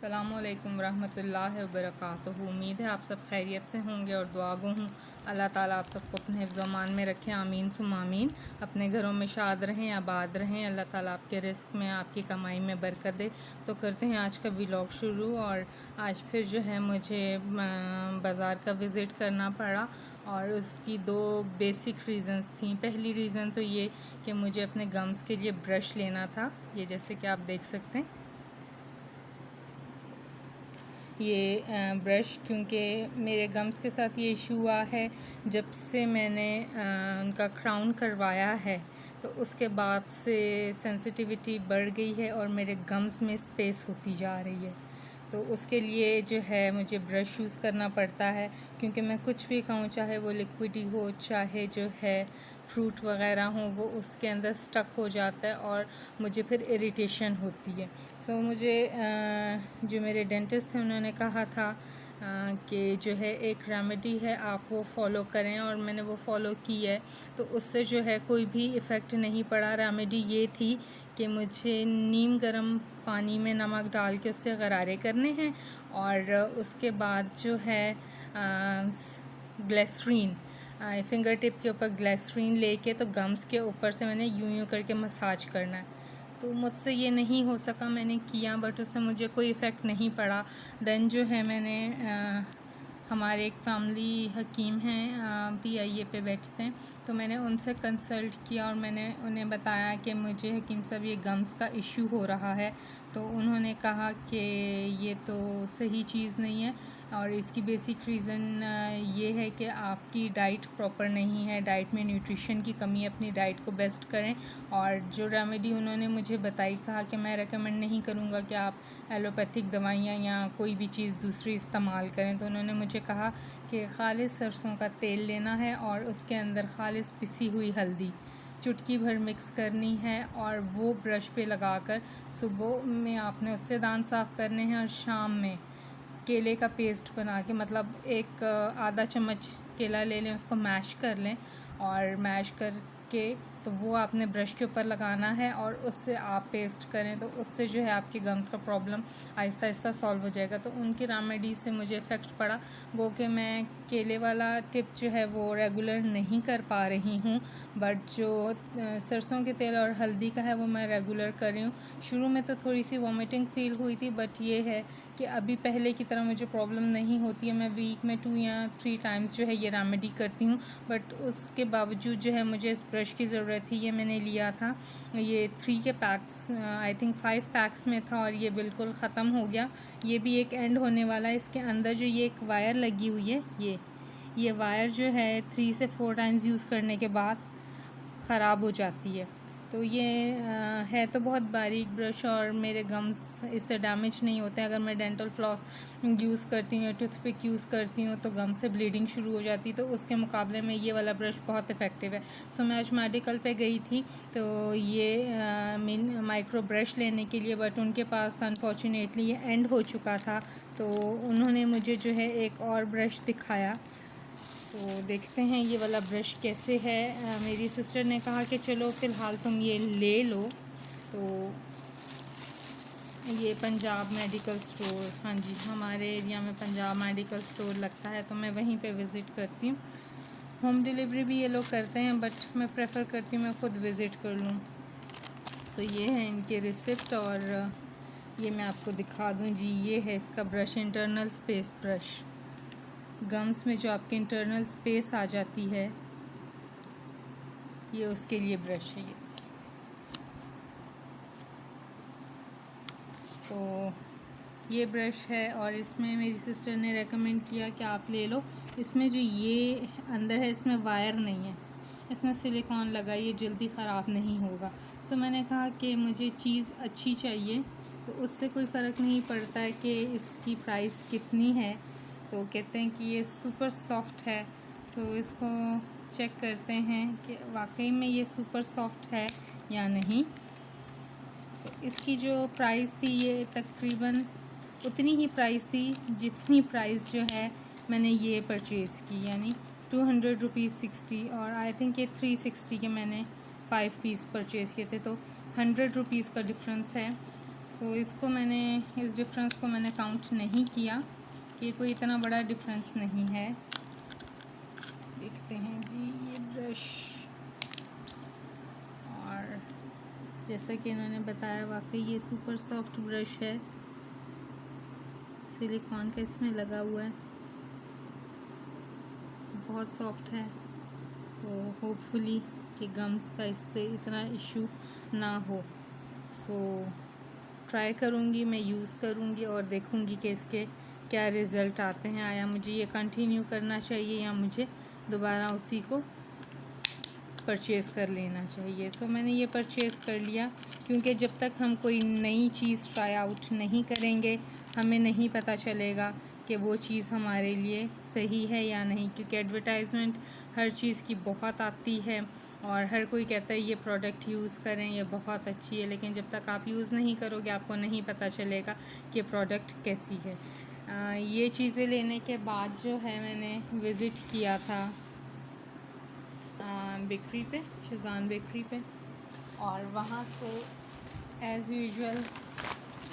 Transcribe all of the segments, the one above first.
अस्सलामुअलैकुम रहमतुल्लाहि व बरकातुहू। उम्मीद है आप सब खैरियत से होंगे और दुआगो हूँ अल्लाह ताला आप सबको अपने हिफ्ज़ व अमान में रखें। आमीन सुम आमीन। अपने घरों में शाद रहें, आबाद रहें। अल्लाह ताला आपके रिस्क में, आपकी कमाई में बरकत दे। तो करते हैं आज का व्लॉग शुरू। और आज फिर जो है मुझे बाज़ार का विज़िट करना पड़ा और उसकी दो बेसिक रीज़न्स थी। पहली रीज़न तो ये कि मुझे अपने गम्स के लिए ब्रश लेना था। ये जैसे कि आप देख सकते हैं ये ब्रश, क्योंकि मेरे गम्स के साथ ये इशू हुआ है जब से मैंने उनका क्राउन करवाया है, तो उसके बाद से सेंसिटिविटी बढ़ गई है और मेरे गम्स में स्पेस होती जा रही है। तो उसके लिए जो है मुझे ब्रश यूज़ करना पड़ता है, क्योंकि मैं कुछ भी खाऊं, चाहे वो लिक्विड ही हो, चाहे जो है फ्रूट वगैरह हो, वो उसके अंदर स्टक हो जाता है और मुझे फिर इरिटेशन होती है। सो मुझे जो मेरे डेंटिस्ट थे उन्होंने कहा था कि जो है एक रेमेडी है, आप वो फॉलो करें, और मैंने वो फॉलो की है। तो उससे जो है कोई भी इफ़ेक्ट नहीं पड़ा। रेमेडी ये थी कि मुझे नीम गर्म पानी में नमक डाल के उससे गरारे करने हैं, और उसके बाद जो है ग्लिसरीन, फिंगर टिप के ऊपर ग्लिसरीन लेके तो गम्स के ऊपर से मैंने यूं यूं करके मसाज करना है। तो मुझसे ये नहीं हो सका, मैंने किया बट उससे मुझे कोई इफ़ेक्ट नहीं पड़ा। देन जो है मैंने हमारे एक फैमिली हकीम हैं, PIA पे बैठते हैं, तो मैंने उनसे कंसल्ट किया और मैंने उन्हें बताया कि मुझे हकीम साहब ये गम्स का इशू हो रहा है। तो उन्होंने कहा कि ये तो सही चीज़ नहीं है और इसकी बेसिक रीज़न ये है कि आपकी डाइट प्रॉपर नहीं है, डाइट में न्यूट्रिशन की कमी है, अपनी डाइट को बेस्ट करें। और जो रेमेडी उन्होंने मुझे बताई, कहा कि मैं रेकमेंड नहीं करूँगा कि आप एलोपैथिक दवाइयाँ या कोई भी चीज़ दूसरी इस्तेमाल करें। तो उन्होंने मुझे कहा कि खालिस सरसों का तेल लेना है और उसके अंदर खालिस पिसी हुई हल्दी चुटकी भर मिक्स करनी है, और वो ब्रश पे लगाकर सुबह में आपने उससे दांत साफ़ करने हैं, और शाम में केले का पेस्ट बना के, मतलब एक आधा चम्मच केला ले लें, उसको मैश कर लें, और मैश करके तो वो आपने ब्रश के ऊपर लगाना है और उससे आप पेस्ट करें, तो उससे जो है आपके गम्स का प्रॉब्लम आहिस्ता आहिस्ता सॉल्व हो जाएगा। तो उनकी रेमेडी से मुझे इफ़ेक्ट पड़ा। वो कि मैं केले वाला टिप जो है वो रेगुलर नहीं कर पा रही हूँ, बट जो सरसों के तेल और हल्दी का है वो मैं रेगुलर कर रही हूँ। शुरू में तो थोड़ी सी वॉमिटिंग फ़ील हुई थी, बट ये है कि अभी पहले की तरह मुझे प्रॉब्लम नहीं होती है। मैं वीक में 2 या 3 टाइम्स जो है ये रेमेडी करती हूँ, बट उसके बावजूद जो है मुझे इस ब्रश की ज़रूरत थी। ये मैंने लिया था, ये 3 के पैक्स, आई थिंक 5 पैक्स में था, और ये बिल्कुल ख़त्म हो गया। ये भी एक एंड होने वाला है। इसके अंदर जो ये एक वायर लगी हुई है, ये वायर जो है 3 से 4 टाइम्स यूज़ करने के बाद ख़राब हो जाती है। तो ये है तो बहुत बारीक ब्रश और मेरे गम्स इससे डैमेज नहीं होते हैं। अगर मैं डेंटल फ्लॉस यूज़ करती हूँ या टूथपिक यूज़ करती हूँ तो गम से ब्लीडिंग शुरू हो जाती है, तो उसके मुकाबले में ये वाला ब्रश बहुत इफ़ेक्टिव है। सो मैं आज मेडिकल पे गई थी तो ये माइक्रो ब्रश लेने के लिए, बट उनके पास अनफॉर्चुनेटली ये एंड हो चुका था। तो उन्होंने मुझे जो है एक और ब्रश दिखाया। तो देखते हैं ये वाला ब्रश कैसे है। मेरी सिस्टर ने कहा कि चलो फ़िलहाल तुम ये ले लो। तो ये पंजाब मेडिकल स्टोर, हाँ जी, हमारे एरिया में पंजाब मेडिकल स्टोर लगता है, तो मैं वहीं पे विज़िट करती हूँ। होम डिलीवरी भी ये लोग करते हैं, बट मैं प्रेफर करती हूँ मैं ख़ुद विज़िट कर लूँ। तो ये है इनके रिसिप्ट, और ये मैं आपको दिखा दूँ जी। ये है इसका brush, internal space brush. Gums में जो आपके इंटरनल स्पेस आ जाती है, ये उसके लिए ब्रश है ये। तो ये ब्रश है, और इसमें मेरी सिस्टर ने रेकमेंड किया कि आप ले लो। इसमें जो ये अंदर है इसमें वायर नहीं है, इसमें सिलिकॉन लगा, ये जल्दी ख़राब नहीं होगा। सो मैंने कहा कि मुझे चीज़ अच्छी चाहिए, तो उससे कोई फ़र्क नहीं पड़ता है कि इसकी प्राइस कितनी है। तो कहते हैं कि ये सुपर सॉफ्ट है, तो इसको चेक करते हैं कि वाकई में ये सुपर सॉफ्ट है या नहीं। इसकी जो प्राइस थी ये तकरीबन उतनी ही प्राइस थी जितनी प्राइस जो है मैंने ये परचेज़ की, यानी 200 रुपीज़ 60, और आई थिंक ये 360 के मैंने 5 पीस परचेज़ किए थे, तो 100 रुपीज़ का डिफरेंस है। सो इसको मैंने, इस डिफरेंस को मैंने काउंट नहीं किया कि कोई इतना बड़ा डिफरेंस नहीं है। देखते हैं जी ये ब्रश, और जैसा कि इन्होंने बताया वाकई ये सुपर सॉफ्ट ब्रश है, सिलिकॉन का इसमें लगा हुआ है, बहुत सॉफ्ट है। तो होपफुली कि गम्स का इससे इतना इशू ना हो। सो ट्राई करूँगी, मैं यूज़ करूँगी और देखूँगी कि इसके क्या रिज़ल्ट आते हैं। आया मुझे ये कंटिन्यू करना चाहिए या मुझे दोबारा उसी को परचेज़ कर लेना चाहिए। सो मैंने ये परचेज़ कर लिया, क्योंकि जब तक हम कोई नई चीज़ ट्राई आउट नहीं करेंगे हमें नहीं पता चलेगा कि वो चीज़ हमारे लिए सही है या नहीं। क्योंकि एडवर्टाइजमेंट हर चीज़ की बहुत आती है और हर कोई कहता है ये प्रोडक्ट यूज़ करें, ये बहुत अच्छी है, लेकिन जब तक आप यूज़ नहीं करोगे आपको नहीं पता चलेगा कि प्रोडक्ट कैसी है। ये चीज़ें लेने के बाद जो है मैंने विज़िट किया था बेकरी पे, शेज़ान बेकरी पे, और वहाँ से एज़ यूजुअल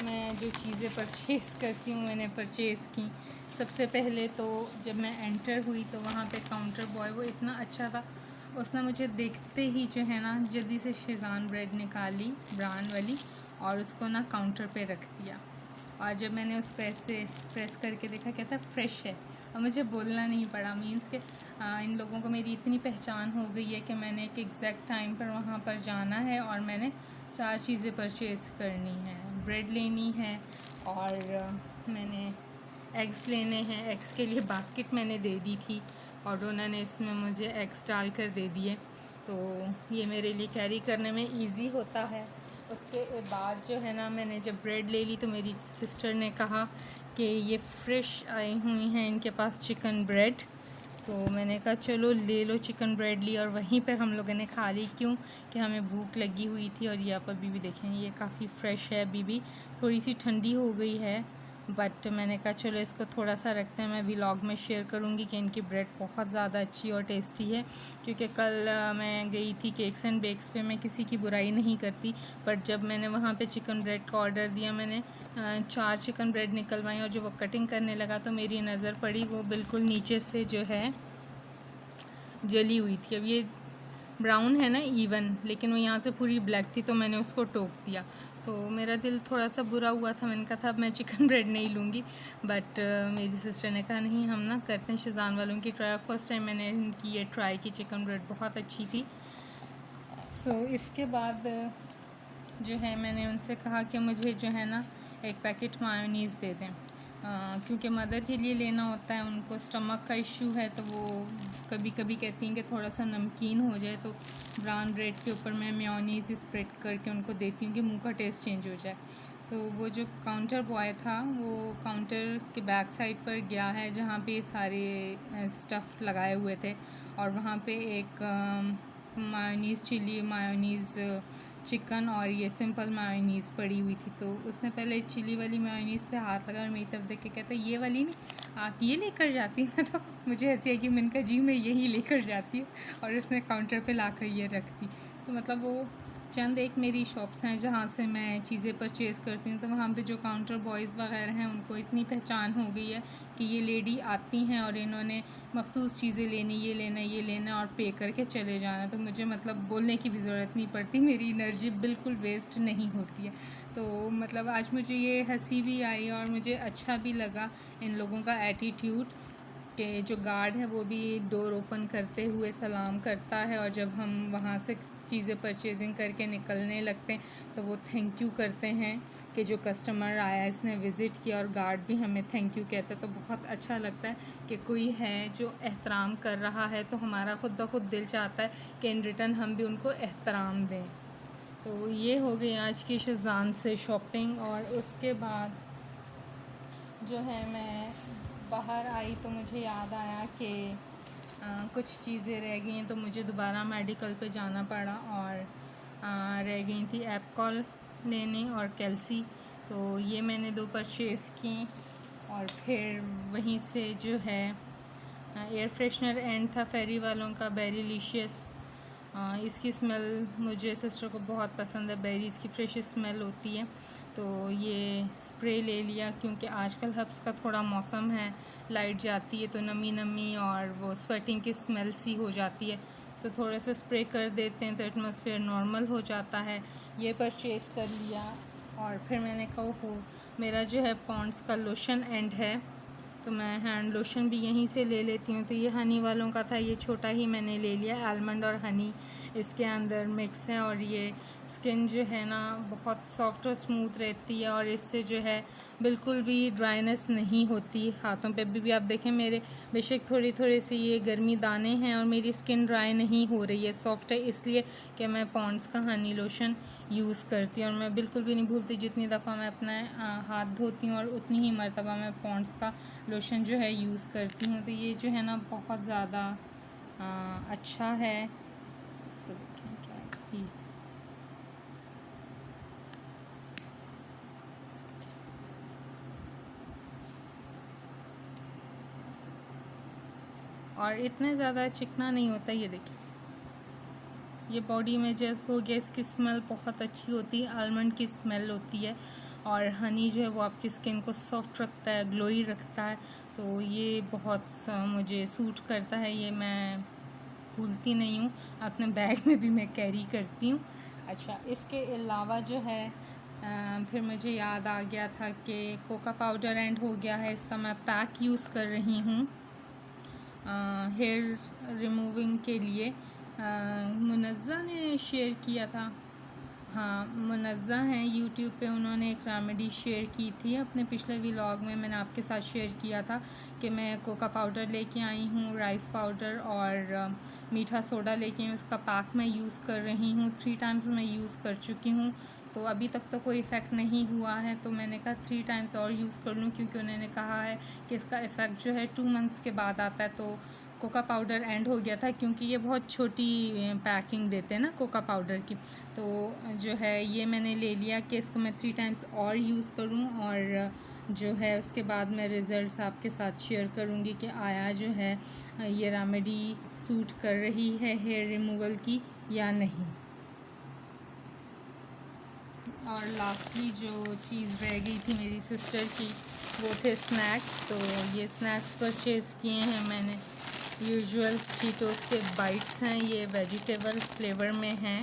मैं जो चीज़ें परचेज़ करती हूँ मैंने परचेज़ की। सबसे पहले तो जब मैं एंटर हुई तो वहाँ पे काउंटर बॉय वो इतना अच्छा था, उसने मुझे देखते ही जो है ना जल्दी से शेज़ान ब्रेड निकाली ब्राउन वाली और उसको ना काउंटर पे रख दिया। और जब मैंने उसको ऐसे प्रेस करके देखा, कहता फ्रेश है, और मुझे बोलना नहीं पड़ा। मीन्स के इन लोगों को मेरी इतनी पहचान हो गई है कि मैंने एक एग्जैक्ट टाइम पर वहाँ पर जाना है और मैंने 4 चीज़ें परचेज़ करनी है। ब्रेड लेनी है और मैंने एग्स लेने हैं। एग्स के लिए बास्केट मैंने दे दी थी और उन्होंने इसमें मुझे एग्स डाल कर दे दिए, तो ये मेरे लिए कैरी करने में इजी होता है। उसके बाद जो है ना मैंने जब ब्रेड ले ली तो मेरी सिस्टर ने कहा कि ये फ़्रेश आई हुई हैं इनके पास चिकन ब्रेड, तो मैंने कहा चलो ले लो। चिकन ब्रेड ली और वहीं पर हम लोगों ने खा ली, क्यों कि हमें भूख लगी हुई थी। और ये आप अभी भी देखें ये काफ़ी फ़्रेश है, अभी भी थोड़ी सी ठंडी हो गई है, बट मैंने कहा चलो इसको थोड़ा सा रखते हैं। मैं व्लॉग में शेयर करूँगी कि इनकी ब्रेड बहुत ज़्यादा अच्छी और टेस्टी है। क्योंकि कल मैं गई थी केक्स एंड बेक्स पे, मैं किसी की बुराई नहीं करती, बट जब मैंने वहाँ पे चिकन ब्रेड का ऑर्डर दिया मैंने 4 चिकन ब्रेड निकलवाई और जो वो कटिंग करने लगा तो मेरी नज़र पड़ी वो बिल्कुल नीचे से जो है जली हुई थी। अब ये ब्राउन है ना इवन, लेकिन वो यहाँ से पूरी ब्लैक थी, तो मैंने उसको टोक दिया, तो मेरा दिल थोड़ा सा बुरा हुआ था। मैंने कहा था अब मैं चिकन ब्रेड नहीं लूँगी, बट मेरी सिस्टर ने कहा नहीं हम ना करते हैं शेज़ान वालों की ट्राई। फर्स्ट टाइम मैंने इनकी ये ट्राई की, चिकन ब्रेड बहुत अच्छी थी। सो इसके बाद जो है मैंने उनसे कहा कि मुझे जो है ना एक पैकेट मायोनीज़ दे दें, क्योंकि मदर के लिए लेना होता है, उनको स्टमक का इशू है, तो वो कभी कभी कहती हैं कि थोड़ा सा नमकीन हो जाए, तो ब्राउन ब्रेड के ऊपर मैं मेयोनीज़ स्प्रेड करके उनको देती हूँ कि मुंह का टेस्ट चेंज हो जाए। सो वो जो काउंटर बॉय था वो काउंटर के बैक साइड पर गया है जहाँ पे सारे स्टफ़ लगाए हुए थे, और वहाँ पे एक मायोनीज़ चिली, मायोनीज़ चिकन और ये सिंपल मायोनीज़ पड़ी हुई थी। तो उसने पहले चिली वाली मायोनीज़ पे हाथ लगा और मेरी तरफ देख के कहता ये वाली नहीं, आप ये लेकर जाती हैं। तो मुझे ऐसी है कि मैंने कहा जी मैं यही लेकर जाती हूँ, और उसने काउंटर पे लाकर ये रख दी। तो मतलब वो चंद एक मेरी शॉप्स हैं जहाँ से मैं चीज़ें परचेज़ करती हूँ, तो वहाँ पे जो काउंटर बॉयज़ वगैरह हैं उनको इतनी पहचान हो गई है कि ये लेडी आती हैं और इन्होंने मखसूस चीज़ें लेनी, ये लेना, ये लेना और पे करके चले जाना। तो मुझे मतलब बोलने की भी ज़रूरत नहीं पड़ती, मेरी एनर्जी बिल्कुल वेस्ट नहीं होती है। तो मतलब आज मुझे ये हंसी भी आई और मुझे अच्छा भी लगा इन लोगों का एटीट्यूड, कि जो गार्ड है वो भी डोर ओपन करते हुए सलाम करता है, और जब हम वहाँ से चीज़ें परचेजिंग करके निकलने लगते हैं तो वो थैंक यू करते हैं कि जो कस्टमर आया इसने विज़िट किया, और गार्ड भी हमें थैंक यू कहता है। तो बहुत अच्छा लगता है कि कोई है जो एहतराम कर रहा है, तो हमारा खुद ब खुद दिल चाहता है कि इन रिटर्न हम भी उनको एहतराम दें। तो ये हो गई आज की शेज़ान से शॉपिंग। और उसके बाद जो है मैं बाहर आई तो मुझे याद आया कि कुछ चीज़ें रह गई हैं, तो मुझे दोबारा मेडिकल पे जाना पड़ा, और रह गई थी एपकॉल लेने और कैल्सी। तो ये मैंने 2 परचेज़ की, और फिर वहीं से जो है एयर फ्रेशनर एंड था फेरी वालों का, बेरीलिशियस। इसकी स्मेल मुझे सिस्टर को बहुत पसंद है, बेरीज़ की फ्रेश स्मेल होती है, तो ये स्प्रे ले लिया, क्योंकि आजकल हब्स का थोड़ा मौसम है, लाइट जाती है तो नमी नमी और वो स्वेटिंग की स्मेल सी हो जाती है। सो थोड़ा सा स्प्रे कर देते हैं तो एटमॉस्फेयर नॉर्मल हो जाता है। ये परचेज़ कर लिया। और फिर मैंने कहा हो मेरा जो है पॉन्ड्स का लोशन एंड है, तो मैं हैंड लोशन भी यहीं से ले लेती हूँ। तो ये हनी वालों का था, ये छोटा ही मैंने ले लिया। आलमंड और हनी इसके अंदर मिक्स है और ये स्किन जो है ना बहुत सॉफ्ट और स्मूथ रहती है और इससे जो है बिल्कुल भी ड्राइनेस नहीं होती हाथों पे भी आप देखें मेरे बेशक थोड़ी थोड़ी सी ये गर्मी दाने हैं और मेरी स्किन ड्राई नहीं हो रही है, सॉफ्ट है, इसलिए कि मैं पॉन्ड्स का हनी लोशन यूज़ करती हूँ। और मैं बिल्कुल भी नहीं भूलती, जितनी दफ़ा मैं अपना हाथ धोती हूँ और उतनी ही मर्तबा मैं पॉन्ड्स का लोशन जो है यूज़ करती हूँ। तो ये जो है ना बहुत ज़्यादा अच्छा है। इसको देखें क्या ये और इतना ज़्यादा चिकना नहीं होता। ये देखिए ये बॉडी में जस्ट हो गया, इसकी स्मेल बहुत अच्छी होती है, आलमंड की स्मेल होती है और हनी जो है वो आपकी स्किन को सॉफ्ट रखता है, ग्लोई रखता है। तो ये बहुत मुझे सूट करता है, ये मैं भूलती नहीं हूँ, अपने बैग में भी मैं कैरी करती हूँ। अच्छा, इसके अलावा जो है फिर मुझे याद आ गया था कि कोका पाउडर एंड हो गया है, इसका मैं पैक यूज़ कर रही हूँ हेयर रिमूविंग के लिए। मुनज़्ज़ा ने शेयर किया था, हाँ मुनज़्ज़ा हैं यूट्यूब पे, उन्होंने एक रेमेडी शेयर की थी अपने पिछले व्लॉग में, मैंने आपके साथ शेयर किया था कि मैं कोका पाउडर लेके आई हूँ, राइस पाउडर और मीठा सोडा लेके आई हूँ, उसका पैक मैं यूज़ कर रही हूँ। 3 टाइम्स मैं यूज़ कर चुकी हूँ, तो अभी तक तो कोई इफ़ेक्ट नहीं हुआ है, तो मैंने कहा 3 टाइम्स और यूज़ कर लूँ, क्योंकि उन्होंने कहा है कि इसका इफ़ेक्ट जो है 2 मंथ्स के बाद आता है। तो कोका पाउडर एंड हो गया था, क्योंकि ये बहुत छोटी पैकिंग देते हैं ना कोका पाउडर की, तो जो है ये मैंने ले लिया कि इसको मैं 3 टाइम्स और यूज़ करूं और जो है उसके बाद मैं रिज़ल्ट्स आपके साथ शेयर करूंगी कि आया जो है ये रेमेडी सूट कर रही है हेयर रिमूवल की या नहीं। और लास्टली जो चीज़ रह गई थी मेरी सिस्टर की, वो थे स्नैक्स। तो ये स्नैक्स परचेज़ किए हैं मैंने, यूजुअल चीटोस के बाइट्स हैं, ये वेजिटेबल फ्लेवर में हैं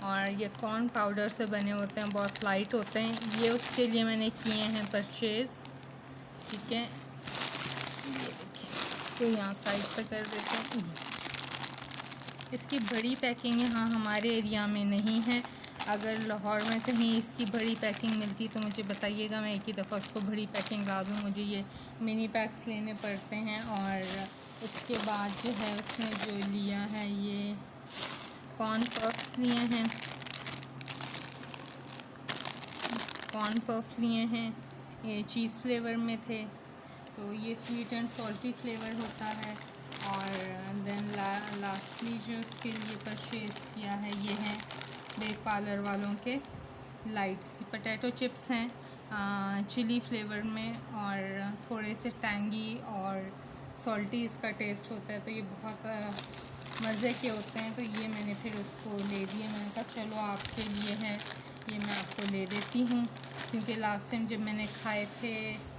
और ये कॉर्न पाउडर से बने होते हैं, बहुत लाइट होते हैं। ये उसके लिए मैंने किए हैं परचेज़, ठीक है। ये देखिए, इसको यहाँ साइड पे कर देते हैं। इसकी बड़ी पैकिंग यहाँ हमारे एरिया में नहीं है, अगर लाहौर में कहीं इसकी बड़ी पैकिंग मिलती तो मुझे बताइएगा, मैं एक ही दफ़ा उसको बड़ी पैकिंग ला दूँ। मुझे ये मिनी पैक्स लेने पड़ते हैं। और उसके बाद जो है उसने जो लिया है ये कॉर्न पफ्स लिए हैं, कॉर्न पफ लिए हैं, ये चीज़ फ्लेवर में थे, तो ये स्वीट एंड सॉल्टी फ्लेवर होता है। और देन लास्टली जो उसके लिए परचेज़ किया है ये हैं बेक पार्लर वालों के लाइट्स पोटैटो चिप्स हैं चिली फ्लेवर में और थोड़े से टैंगी और सॉल्टी इसका टेस्ट होता है, तो ये बहुत मज़े के होते हैं। तो ये मैंने फिर उसको ले दिए, मैंने कहा चलो आपके लिए है, ये मैं आपको ले देती हूँ, क्योंकि लास्ट टाइम जब मैंने खाए थे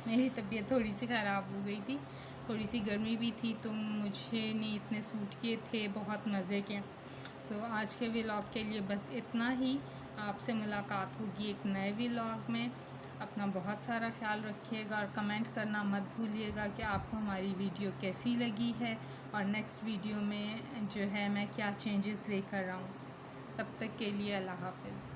मेरी तबीयत थोड़ी सी ख़राब हो गई थी, थोड़ी सी गर्मी भी थी, तो मुझे नहीं इतने सूट किए थे, बहुत मज़े के। सो आज के व्लॉग के लिए बस इतना ही, आपसे मुलाकात होगी एक नए व्लॉग में। अपना बहुत सारा ख्याल रखिएगा और कमेंट करना मत भूलिएगा कि आपको हमारी वीडियो कैसी लगी है और नेक्स्ट वीडियो में जो है मैं क्या चेंजेस लेकर आऊँ। तब तक के लिए अल्लाह हाफ़िज़।